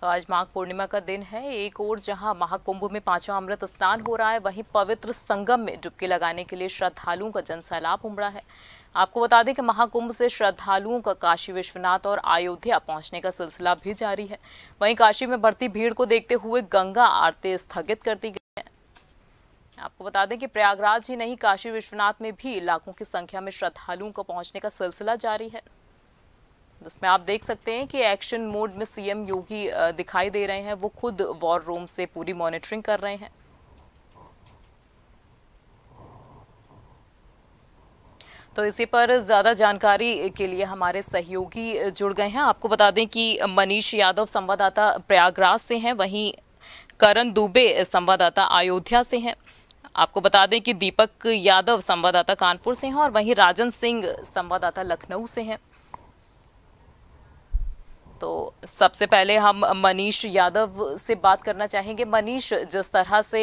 तो आज माघ पूर्णिमा का दिन है। एक ओर जहां महाकुंभ में पांचवा अमृत स्नान हो रहा है, वहीं पवित्र संगम में डुबकी लगाने के लिए श्रद्धालुओं का जनसैलाब उमड़ा है। आपको बता दें कि महाकुंभ से श्रद्धालुओं का काशी विश्वनाथ और अयोध्या पहुंचने का सिलसिला भी जारी है। वहीं काशी में बढ़ती भीड़ को देखते हुए गंगा आरती स्थगित कर दी गई है। आपको बता दें कि प्रयागराज ही नहीं, काशी विश्वनाथ में भी लाखों की संख्या में श्रद्धालुओं को पहुंचने का सिलसिला जारी है। जिसमें आप देख सकते हैं कि एक्शन मोड में सीएम योगी दिखाई दे रहे हैं। वो खुद वॉर रूम से पूरी मॉनिटरिंग कर रहे हैं। तो इसी पर ज्यादा जानकारी के लिए हमारे सहयोगी जुड़ गए हैं। आपको बता दें कि मनीष यादव संवाददाता प्रयागराज से हैं, वहीं करण दुबे संवाददाता अयोध्या से हैं। आपको बता दें कि दीपक यादव संवाददाता कानपुर से हैं और वहीं राजन सिंह संवाददाता लखनऊ से हैं। तो सबसे पहले हम मनीष यादव से बात करना चाहेंगे। मनीष, जिस तरह से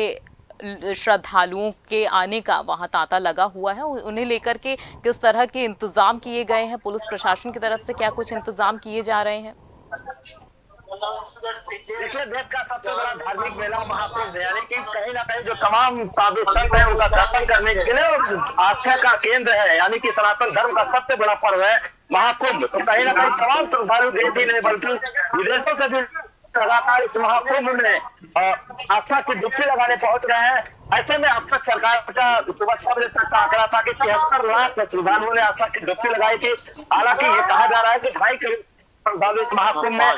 श्रद्धालुओं के आने का वहां तांता लगा हुआ है, उन्हें लेकर के किस तरह के इंतजाम किए गए हैं? पुलिस प्रशासन की तरफ से क्या कुछ इंतजाम किए जा रहे हैं? देखिए, देश का सबसे बड़ा धार्मिक मेला महाकुंभ, यानी कि कहीं ना कहीं जो तमाम साधु संत है उनका दर्शन करने के लिए आस्था का केंद्र है, यानी कि सनातन धर्म का सबसे बड़ा पर्व है महाकुंभ। तो कहीं ना कहीं तमाम श्रद्धालु देश ही नहीं बल्कि विदेशों से भी लगातार इस महाकुंभ में आस्था की डुबकी लगाने पहुंच रहे हैं। ऐसे में अब तक सरकार का सुबह 6 बजे तक का आंकड़ा था कि 73 लाख श्रद्धालुओं ने आस्था की डुबकी लगाई थी। हालांकि ये कहा जा रहा है कि 2.5 करोड़ श्रद्धालु इस महाकुंभ में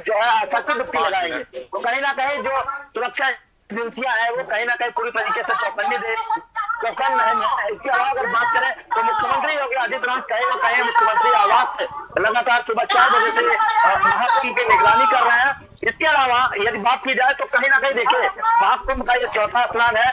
जो है आस्था की डुबकी लगाएंगे। तो कहीं ना कहीं जो सुरक्षा एजेंसियां है वो कहीं ना कहीं पूरी तरीके से चौकन्नी नहीं है। इसके अलावा अगर बात करें तो मुख्यमंत्री योगी आदित्यनाथ कहीं ना कहीं मुख्यमंत्री आवास से लगातार सुबह 4 बजे से महाकुंभ की निगरानी कर रहे हैं। इसके अलावा यदि बात की जाए तो कहीं ना कहीं देखिए, महाकुंभ का ये चौथा स्नान है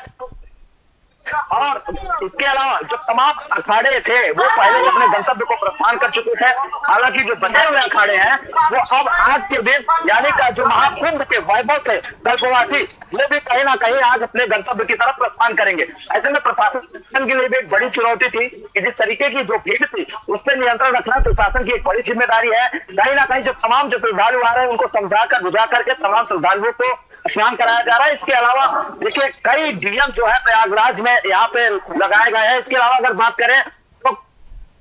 और इसके अलावा जो तमाम अखाड़े थे वो पहले अपने गंतव्य को प्रस्थान कर चुके थे। हालांकि जो बचे हुए अखाड़े हैं वो अब आज के दिन यानी का जो महाकुंभ के वैभव से कल्पवासी वो भी कहीं ना कहीं आज अपने गंतव्य की तरफ प्रस्थान करेंगे। ऐसे में प्रशासन के लिए भी एक बड़ी चुनौती थी कि जिस तरीके की जो भीड़ थी उस पर नियंत्रण रखना प्रशासन की एक बड़ी जिम्मेदारी है। कहीं ना कहीं जो तमाम जो श्रद्धालु आ रहे हैं उनको समझा कर बुझा करके तमाम श्रद्धालुओं को स्नान कराया जा रहा है। इसके अलावा देखिए, कई डीएम जो है प्रयागराज में यहाँ पे लगाए गए हैं। इसके अलावा अगर बात करें तो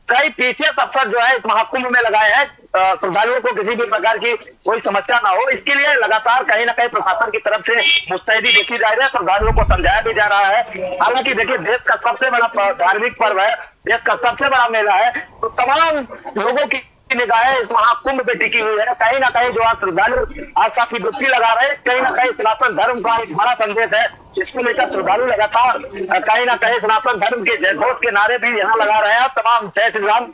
कई पीसीएस अफसर जो है इस महाकुंभ में लगाए हैं, श्रद्धालुओं को किसी भी प्रकार की कोई समस्या ना हो इसके लिए लगातार कहीं ना कहीं प्रशासन की तरफ से मुस्तैदी देखी जा रही है। श्रद्धालुओं को समझाया भी जा रहा है। हालांकि देखिए, देश का सबसे बड़ा धार्मिक पर्व है, देश का सबसे बड़ा मेला है, तो तमाम लोगों की निगाहें इस महाकुंभ पे टिकी हुई है। कहीं ना कहीं जो आज श्रद्धालु आस्था की डुबकी लगा रहे हैं, कहीं ना कहीं सनातन धर्म का एक बड़ा संदेश है। इसको लेकर श्रद्धालु लगातार कहीं ना कहीं सनातन धर्म के जयघोष के नारे भी यहाँ लगा रहे हैं। तमाम जय श्री राम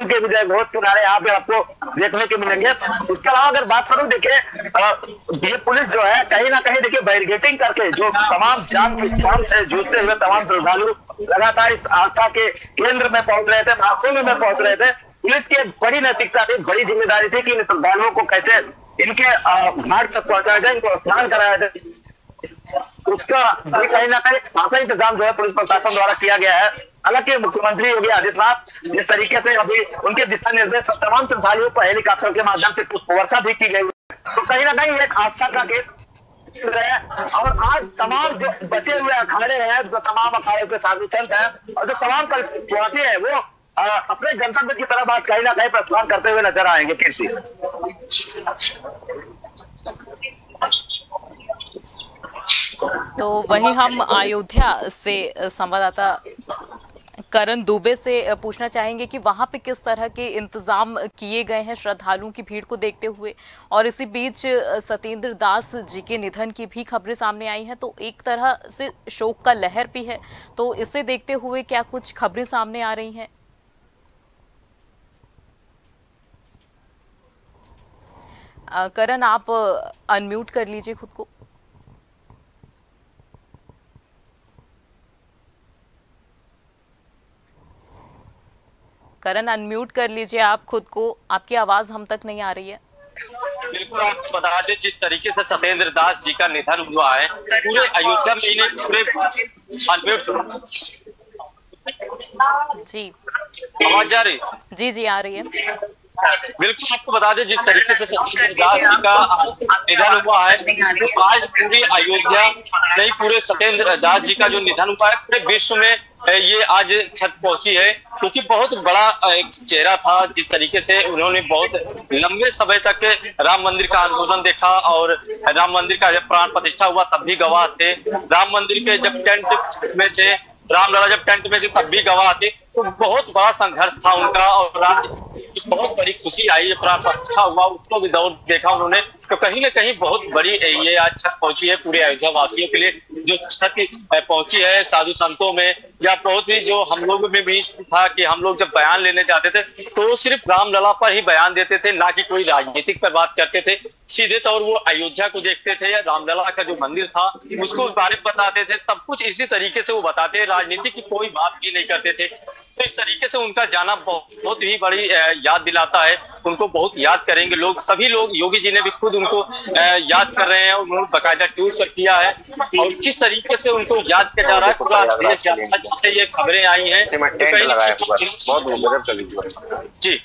के भी जयघोष के नारे यहाँ पे आपको देखने को मिलेंगे। इसके अलावा अगर बात करूं, देखिए ये पुलिस जो है कहीं ना कहीं देखिए बैरिकेडिंग करके जो तमाम जान से जूझते हुए तमाम श्रद्धालु लगातार इस आस्था के केंद्र में पहुंच रहे थे, महाकुंभ में पहुंच रहे थे। पुलिस की बड़ी नैतिकता थी, बड़ी जिम्मेदारी थी कि इन श्रद्धालुओं को कैसे इनके घाट तक पहुंचाया जाए, इनको स्नान कराया जाए। उसका भी कहीं ना कहीं खासा इंतजाम जो है पुलिस प्रशासन द्वारा किया गया है। हालांकि मुख्यमंत्री योगी आदित्यनाथ जिस तरीके से अभी उनके दिशा निर्देश तमाम श्रद्धालुओं को हेलीकॉप्टर के माध्यम से पुष्प वर्षा भी की गई, तो कहीं ना कहीं एक आस्था का केंद्र है। और आज तमाम जो बचे हुए अखाड़े हैं, जो तमाम अखाड़े के साधु संत हैं और जो तमाम कल्पवासी है वो अपने गंतव्य की तरफ आज कहीं ना कहीं प्रस्थान करते हुए नजर आएंगे। कृषि तो वहीं हम अयोध्या से संवाददाता करण दुबे से पूछना चाहेंगे कि वहां पे किस तरह के इंतजाम किए गए हैं श्रद्धालुओं की भीड़ को देखते हुए। और इसी बीच सत्येंद्र दास जी के निधन की भी खबरें सामने आई हैं, तो एक तरह से शोक का लहर भी है। तो इसे देखते हुए क्या कुछ खबरें सामने आ रही हैं? करण, आप अनम्यूट कर लीजिए खुद को। करण, अनम्यूट कर लीजिए आप खुद को, आपकी आवाज हम तक नहीं आ रही है। बिल्कुल, आपको बता दें जिस तरीके से सत्येंद्र दास जी का निधन हुआ है, पूरे अयोध्या में इन्हें पूरे अनम्यूट जी आवाज जा रही? जी आ रही है। बिल्कुल, आपको बता दें जिस तरीके से सत्येंद्र दास जी का निधन हुआ है, तो आज पूरी अयोध्या नहीं, पूरे सत्येंद्र दास जी का जो निधन हुआ है पूरे विश्व में ये आज छत पहुंची है, क्योंकि बहुत बड़ा एक चेहरा था। जिस तरीके से उन्होंने बहुत लंबे समय तक राम मंदिर का आंदोलन देखा और राम मंदिर का जब प्राण प्रतिष्ठा हुआ तब भी गवाह थे, राम मंदिर के जब टेंट में थे, रामलला जब टेंट में थे तब भी गवाह थे। तो बहुत बड़ा संघर्ष था उनका और आज बहुत बड़ी खुशी आई, प्राण प्रतिष्ठा हुआ, उसको भी दौर देखा उन्होंने। तो कहीं ना कहीं बहुत बड़ी ये आज छत पहुंची है पूरे अयोध्या वासियों के लिए, जो छत पहुंची है साधु संतों में, या बहुत ही जो हम लोग में भी था कि हम लोग जब बयान लेने जाते थे तो सिर्फ रामलला पर ही बयान देते थे, ना कि कोई राजनीतिक पर बात करते थे। सीधे तौर वो अयोध्या को देखते थे या रामलला का जो मंदिर था उसको बारे में बताते थे, सब कुछ इसी तरीके से वो बताते, राजनीति की कोई बात भी नहीं करते थे। तो इस तरीके से उनका जाना बहुत ही बड़ी याद दिलाता है, उनको बहुत याद करेंगे लोग, सभी लोग। योगी जी ने भी खुद उनको याद कर रहे हैं, उन्होंने बाकायदा ट्वीट पर किया है और किस तरीके से उनको याद किया जा रहा है पूरा देश से ये खबरें आई हैं। जी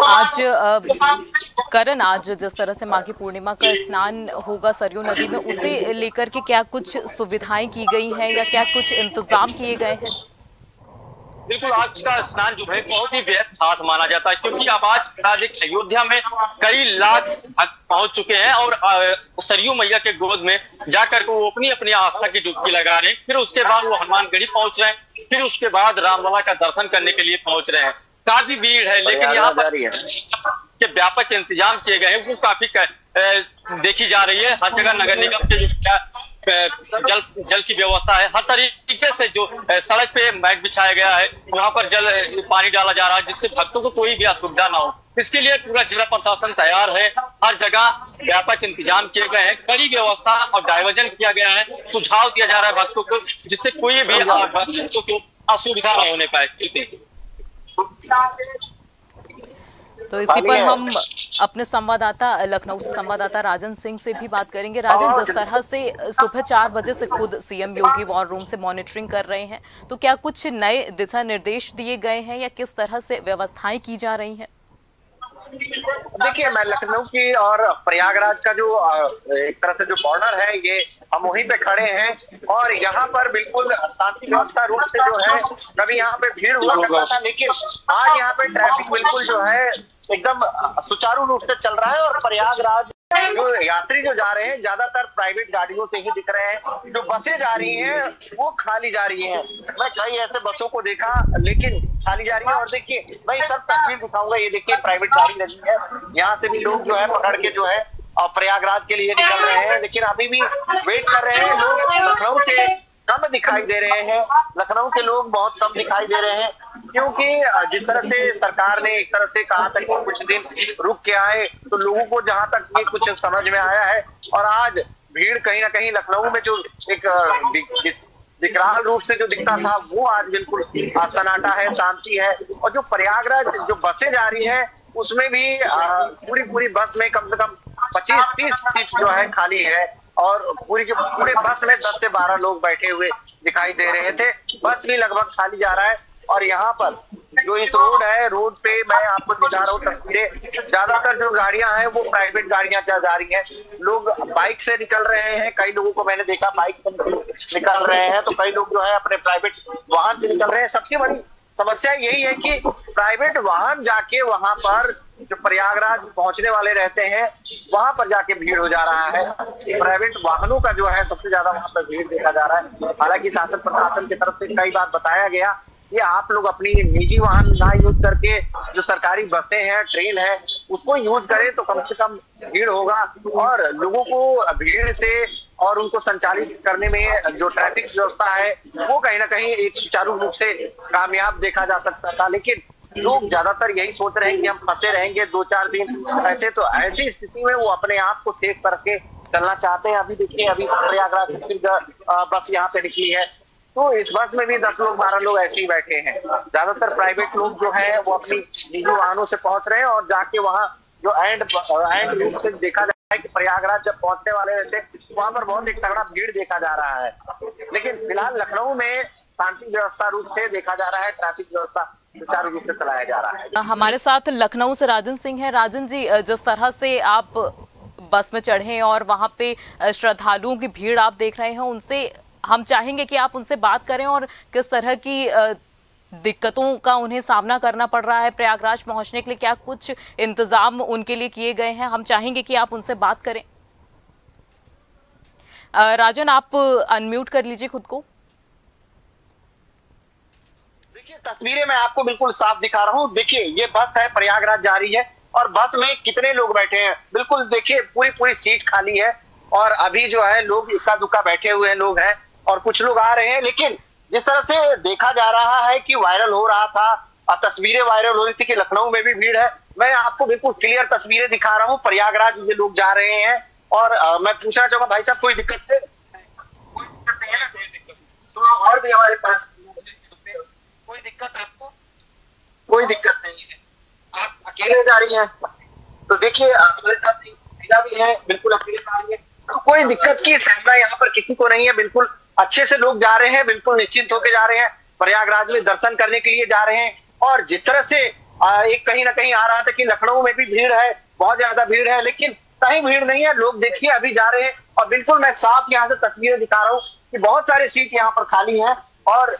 आज करण, आज जिस तरह से माघी पूर्णिमा का स्नान होगा सरयू नदी में, उसे लेकर के क्या कुछ सुविधाएं की गई हैं या क्या कुछ इंतजाम किए गए हैं? बिल्कुल, आज का स्नान जो है बहुत ही बेहद खास माना जाता है, क्योंकि अब आज अयोध्या में कई लाख भक्त पहुंच चुके हैं और सरयू मैया के गोद में जाकर के वो अपनी अपनी आस्था की डुबकी लगा रहे हैं। फिर उसके बाद वो हनुमानगढ़ी पहुंच रहे हैं, फिर उसके बाद रामलला का दर्शन करने के लिए पहुंच रहे हैं। काफी भीड़ है, लेकिन यहाँ पर के व्यापक इंतजाम किए गए हैं, वो काफी देखी जा रही है। हर जगह नगर निगम के जो जल की व्यवस्था है, हर तरीके से जो सड़क पे मैट बिछाया गया है वहां पर पानी डाला जा रहा है, जिससे भक्तों को कोई भी असुविधा ना हो। इसके लिए पूरा जिला प्रशासन तैयार है, हर जगह व्यापक इंतजाम किए गए हैं, कड़ी व्यवस्था और डायवर्जन किया गया है, सुझाव दिया जा रहा है भक्तों को, जिससे कोई भी भक्तों को असुविधा न होने पाए। तो इसी पर हम अपने संवाददाता लखनऊ से संवाददाता राजन सिंह से भी बात करेंगे। राजन, जिस तरह से सुबह 4 बजे से खुद सीएम योगी वॉर रूम से मॉनिटरिंग कर रहे हैं, तो क्या कुछ नए दिशा निर्देश दिए गए हैं या किस तरह से व्यवस्थाएं की जा रही हैं? देखिए, मैं लखनऊ की और प्रयागराज का जो एक तरह से जो बॉर्डर है, ये हम वहीं पे खड़े हैं और यहाँ पर बिल्कुल शांति व्यवस्था रूप से जो है, कभी यहाँ पे भीड़ हुआ करता था, लेकिन आज यहाँ पे ट्रैफिक बिल्कुल जो है एकदम सुचारू रूप से चल रहा है। और प्रयागराज जो यात्री जो जा रहे हैं ज्यादातर प्राइवेट गाड़ियों से ही दिख रहे हैं, जो बसें जा रही हैं वो खाली जा रही हैं। मैं कई ऐसे बसों को देखा लेकिन खाली जा रही है। और देखिए, मैं सब तस्वीर दिखाऊंगा, ये देखिए प्राइवेट गाड़ी लगी है, यहाँ से भी लोग जो है पकड़ के जो है और प्रयागराज के लिए निकल रहे हैं, लेकिन अभी भी वेट कर रहे हैं। लोग लखनऊ से कम दिखाई दे रहे हैं, लखनऊ के लोग बहुत कम दिखाई दे रहे हैं, क्योंकि जिस तरह से सरकार ने एक तरह से कहा था कि कुछ दिन रुक के आए, तो लोगों को जहां तक ये कुछ समझ में आया है। और आज भीड़ कहीं ना कहीं लखनऊ में जो एक विकराल रूप से जो दिखता था, वो आज बिल्कुल सन्नाटा है, शांति है। और जो प्रयागराज जो बसें जा रही है उसमें भी पूरी बस में कम से कम 25-30 सीट जो है खाली है और पूरे बस में 10 से 12 लोग बैठे हुए दिखाई दे रहे थे। बस भी लगभग खाली जा रहा है। और यहाँ पर जो इस रोड है, रोड पे मैं आपको दिखा रहा हूँ तस्वीरें, ज्यादातर जो गाड़ियां हैं वो प्राइवेट गाड़ियां जा रही हैं। लोग बाइक से निकल रहे हैं, कई लोगों को मैंने देखा बाइक से निकल रहे हैं, तो कई लोग जो है अपने प्राइवेट वाहन से निकल रहे हैं। सबसे बड़ी समस्या यही है कि प्राइवेट वाहन जाके वहां पर जो प्रयागराज पहुंचने वाले रहते हैं वहां पर जाके भीड़ हो जा रहा है। प्राइवेट वाहनों का जो है सबसे ज्यादा वहां पर भीड़ देखा जा रहा है। हालांकि शासन प्रशासन की तरफ से कई बार बताया गया कि आप लोग अपनी निजी वाहन ना यूज करके जो सरकारी बसें हैं, ट्रेन है, उसको यूज करें तो कम से कम भीड़ होगा और लोगों को भीड़ से और उनको संचालित करने में जो ट्रैफिक व्यवस्था है वो कहीं ना कहीं एक सुचारू रूप से कामयाब देखा जा सकता था। लेकिन लोग ज्यादातर यही सोच रहे हैं कि हम फंसे रहेंगे 2-4 दिन ऐसे, तो ऐसी स्थिति में वो अपने आप को सेफ करके चलना चाहते हैं। अभी देखिए, अभी प्रयागराज बस यहाँ पे निकली है, तो इस बस में भी 10 लोग 12 लोग ऐसे ही बैठे हैं। ज्यादातर प्राइवेट लोग जो है वो अपनी निजी वाहनों से पहुंच रहे हैं और जाके वहाँ जो एंड रूप से देखा जा रहा है कि प्रयागराज जब पहुंचने वाले रहते वहां पर बहुत एक तगड़ा भीड़ देखा जा रहा है। लेकिन फिलहाल लखनऊ में शांति व्यवस्था रूप से देखा जा रहा है, ट्रैफिक व्यवस्था सुचारू रूप से चलाया जा रहा है। हमारे साथ लखनऊ से राजन सिंह है। राजन जी, जिस तरह से आप बस में चढ़े और वहां पे श्रद्धालुओं की भीड़ आप देख रहे हैं, उनसे हम चाहेंगे कि आप उनसे बात करें और किस तरह की दिक्कतों का उन्हें सामना करना पड़ रहा है प्रयागराज पहुंचने के लिए, क्या कुछ इंतजाम उनके लिए किए गए हैं, हम चाहेंगे कि आप उनसे बात करें। राजन, आप अनम्यूट कर लीजिए खुद को। देखिए, तस्वीरें मैं आपको बिल्कुल साफ दिखा रहा हूँ। देखिए, ये बस है, प्रयागराज जा रही है और बस में कितने लोग बैठे हैं, बिल्कुल देखिए पूरी सीट खाली है और अभी जो है लोग इक्का दुक्का बैठे हुए लोग हैं और कुछ लोग आ रहे हैं। लेकिन जिस तरह से देखा जा रहा है कि वायरल हो रहा था, तस्वीरें वायरल हो रही थी कि लखनऊ में भी भीड़ है, मैं आपको बिल्कुल क्लियर तस्वीरें दिखा रहा हूँ। प्रयागराज ये लोग जा रहे हैं और मैं पूछना चाहूंगा भाई साहब, कोई दिक्कत है? कोई दिक्कत नहीं है ना? कोई दिक्कत तो और भी हमारे पास कोई दिक्कत आपको? कोई दिक्कत नहीं है। आप अकेले जा रही हैं? तो देखिए, हमारे साथ महिला भी है, बिल्कुल अकेले जा रही है, तो कोई दिक्कत की सामना यहाँ पर किसी को नहीं है। बिल्कुल अच्छे से लोग जा रहे हैं, बिल्कुल निश्चिंत होकर जा रहे हैं, प्रयागराज में दर्शन करने के लिए जा रहे हैं। और जिस तरह से एक कहीं ना कहीं आ रहा था कि लखनऊ में भी भीड़ है, बहुत ज्यादा भीड़ है, लेकिन कहीं भीड़ नहीं है। लोग देखिए अभी जा रहे हैं और बिल्कुल मैं साफ यहाँ से तस्वीरें दिखा रहा हूँ कि बहुत सारी सीट यहाँ पर खाली है और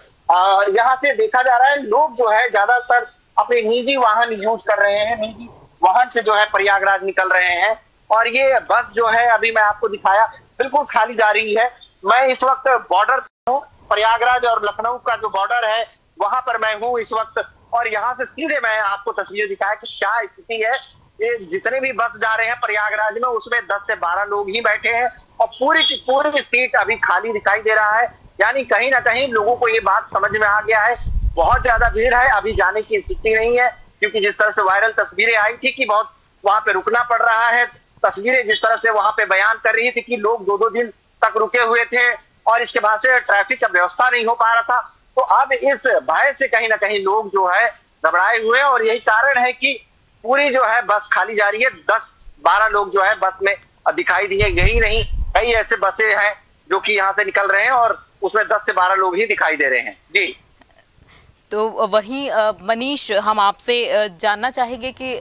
यहाँ से देखा जा रहा है लोग जो है ज्यादातर अपने निजी वाहन यूज कर रहे हैं, निजी वाहन से जो है प्रयागराज निकल रहे हैं। और ये बस जो है अभी मैं आपको दिखाया बिल्कुल खाली जा रही है। मैं इस वक्त बॉर्डर हूँ, प्रयागराज और लखनऊ का जो बॉर्डर है वहां पर मैं हूँ इस वक्त, और यहाँ से सीधे मैं आपको तस्वीर दिखाया कि क्या स्थिति है। ये जितने भी बस जा रहे हैं प्रयागराज में उसमें 10 से 12 लोग ही बैठे हैं और पूरी की पूरी सीट अभी खाली दिखाई दे रहा है। यानी कहीं ना कहीं लोगों को ये बात समझ में आ गया है, बहुत ज्यादा भीड़ है, अभी जाने की स्थिति नहीं है। क्योंकि जिस तरह से वायरल तस्वीरें आई थी कि बहुत वहां पे रुकना पड़ रहा है, तस्वीरें जिस तरह से वहां पे बयान कर रही थी कि लोग 2-2 दिन तक रुके हुए थे और इसके बाद से ट्रैफिक का व्यवस्था नहीं हो पा रहा था, तो अब इस भय से कहीं ना कहीं लोग जो है घबराए हुए हैं। और यही कारण है कि पूरी जो है बस खाली जा रही है। 10-12 लोग जो है बस में दिखाई दिए, यही नहीं कई ऐसे बसें हैं जो कि यहाँ से निकल रहे हैं और उसमें 10 से 12 लोग ही दिखाई दे रहे हैं। जी, तो वहीं मनीष, हम आपसे जानना चाहेंगे कि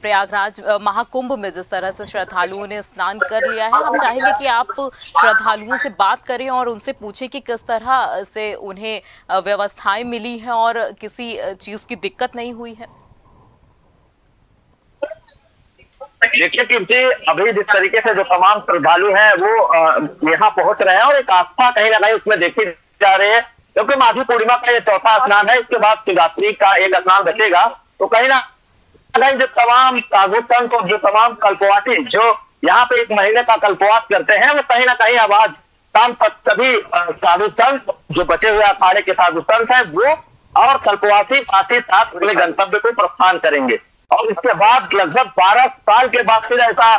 प्रयागराज महाकुंभ में जिस तरह से श्रद्धालुओं ने स्नान कर लिया है, हम चाहेंगे कि आप श्रद्धालुओं से बात करें और उनसे पूछें कि किस तरह से उन्हें व्यवस्थाएं मिली हैं और किसी चीज की दिक्कत नहीं हुई है। देखिए कि अभी जिस तरीके से जो तमाम श्रद्धालु हैं वो यहाँ पहुंच रहे हैं और एक आस्था कहीं ना कहीं उसमें देखी जा रही है, क्योंकि माघी पूर्णिमा का ये चौथा स्नान है। इसके बाद शिवरात्रि का एक स्नान बचेगा, तो कहीं ना कहीं जो तमाम साधु संत और जो तमाम कल्पवासी जो यहाँ पे 1 महीने का कल्पवास करते हैं, वो कहीं ना कहीं आवाज शाम तक सभी साधु संत जो बचे हुए अखाड़े के साधु संत हैं वो और कल्पवासी साथ ही साथ अपने गंतव्य को प्रस्थान करेंगे। और इसके बाद लगभग 12 साल के बाद फिर ऐसा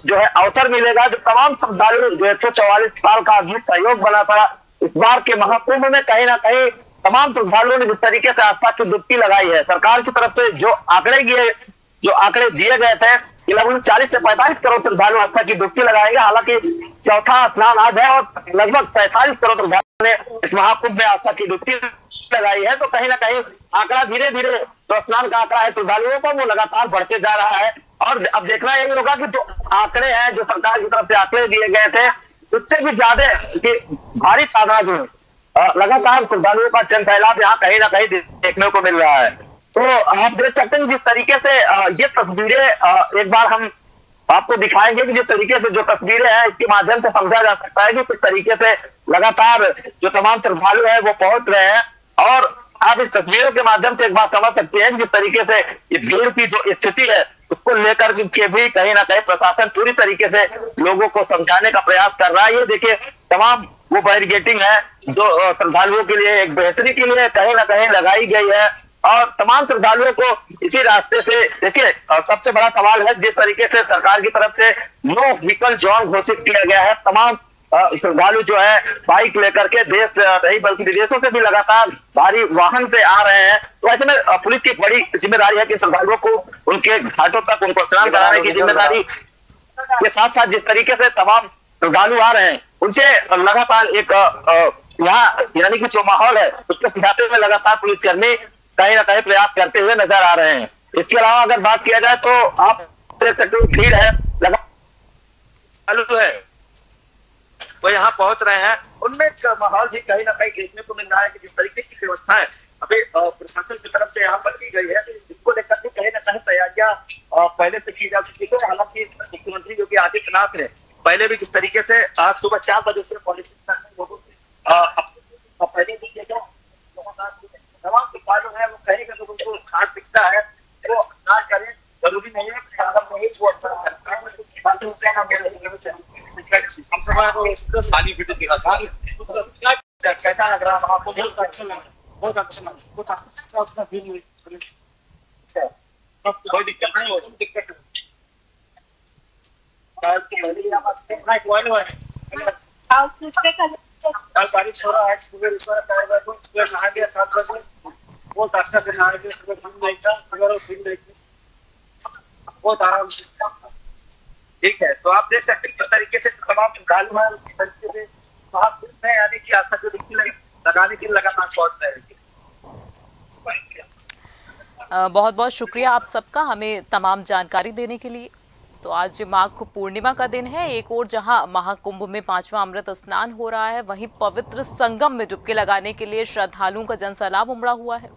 जो है अवसर मिलेगा जो तमाम श्रद्धालु जो 144 साल का अद्भुत सहयोग बना था इस बार के महाकुंभ में, कहीं ना कहीं तमाम श्रद्धालुओं ने जिस तरीके से आस्था की डुबकी लगाई है। सरकार की तरफ से जो आंकड़े दिए गए थे कि लगभग 40 से 45 करोड़ श्रद्धालु आस्था की डुबकी लगाएंगे। हालांकि चौथा स्नान आज है और लगभग 45 करोड़ श्रद्धालुओं ने इस महाकुंभ में आस्था की डुबकी लगाई है। तो कहीं ना कहीं आंकड़ा धीरे धीरे जो स्नान का आंकड़ा है श्रद्धालुओं का वो लगातार बढ़ते जा रहा है। और अब देखना यही होगा कि जो आंकड़े हैं, जो सरकार की तरफ से आंकड़े दिए गए थे, उससे भी ज्यादा भारी तादाद में लगातार श्रद्धालुओं का जन सैलाब यहाँ कहीं ना कहीं देखने को मिल रहा है। तो आप देख सकते हैं जिस तरीके से ये तस्वीरें एक बार हम आपको दिखाएंगे कि जिस तरीके से जो तस्वीरें हैं इसके माध्यम से समझा जा सकता है कि किस तरीके से लगातार जो तमाम श्रद्धालु है वो पहुंच रहे हैं। और आप इस तस्वीरों के माध्यम से एक बात समझ सकते हैं जिस तरीके से ये भीड़ की जो स्थिति है उसको लेकर के भी कहीं ना कहीं प्रशासन पूरी तरीके से लोगों को समझाने का प्रयास कर रहा है। ये देखिए तमाम वो बैरिकेडिंग है जो श्रद्धालुओं के लिए एक बेहतरी के लिए कहीं ना कहीं लगाई गई है और तमाम श्रद्धालुओं को इसी रास्ते से देखिए सबसे बड़ा सवाल है जिस तरीके से सरकार की तरफ से नो व्हीकल जोन घोषित किया गया है। तमाम श्रद्धालु जो है बाइक लेकर के देश नहीं बल्कि विदेशों से भी लगातार भारी वाहन से आ रहे हैं। तो ऐसे में पुलिस की बड़ी जिम्मेदारी है कि श्रद्धालुओं को उनके घाटों तक उनको स्नान कराने की जिम्मेदारी के साथ साथ जिस तरीके से तमाम श्रद्धालु आ रहे हैं उनसे लगातार एक यहाँ यानी कि जो माहौल है उसको सुधारते हुए लगातार पुलिसकर्मी कहीं ना कहीं प्रयास करते हुए नजर आ रहे हैं। इसके अलावा अगर बात किया जाए तो आप देख सकते हो भीड़ है चालू है, वो यहाँ पहुंच रहे हैं। उनमें माहौल भी कहीं ना कहीं देखने को मिल रहा है कि जिस तरीके की व्यवस्था है अभी प्रशासन की तरफ से यहाँ पर की गई है, इसको लेकर के कहीं ना कहीं तैयारियां पहले से की जा चुकी है। हालांकि मुख्यमंत्री योगी आदित्यनाथ ने पहले भी जिस तरीके से आज सुबह 4 बजे से पॉलिटिक्स लोगों से पहले भी तमाम किसानों है वो कहीं का लोगों को खाद दिखता है वो ना करें, जरूरी नहीं है संगम में ही वो कैसा लग रहा है आपको? बहुत अच्छा लगा, बहुत अच्छा लगा, बहुत अच्छा कोई दिक्कत नहीं हो, दिक्कत बारिश हो रहा है, सुबह नहा लिया 7 बजे, बहुत अच्छा से नहा लिया, सुबह ठंड नहीं था, अगर ठंड नहीं थी बहुत आराम से। ठीक है, तो आप देख सकते हैं किस तरीके से तमाम श्रद्धालु हैं किस तरीके से महाकुंभ में यानी कि आस्था जो लगाने के लिए लगातार पहुंच रहे हैं। बहुत बहुत शुक्रिया आप सबका हमें तमाम जानकारी देने के लिए। तो आज माघ पूर्णिमा का दिन है, एक और जहां महाकुंभ में 5वां अमृत स्नान हो रहा है, वहीं पवित्र संगम में डुबकी लगाने के लिए श्रद्धालुओं का जनसैलाब उमड़ा हुआ है।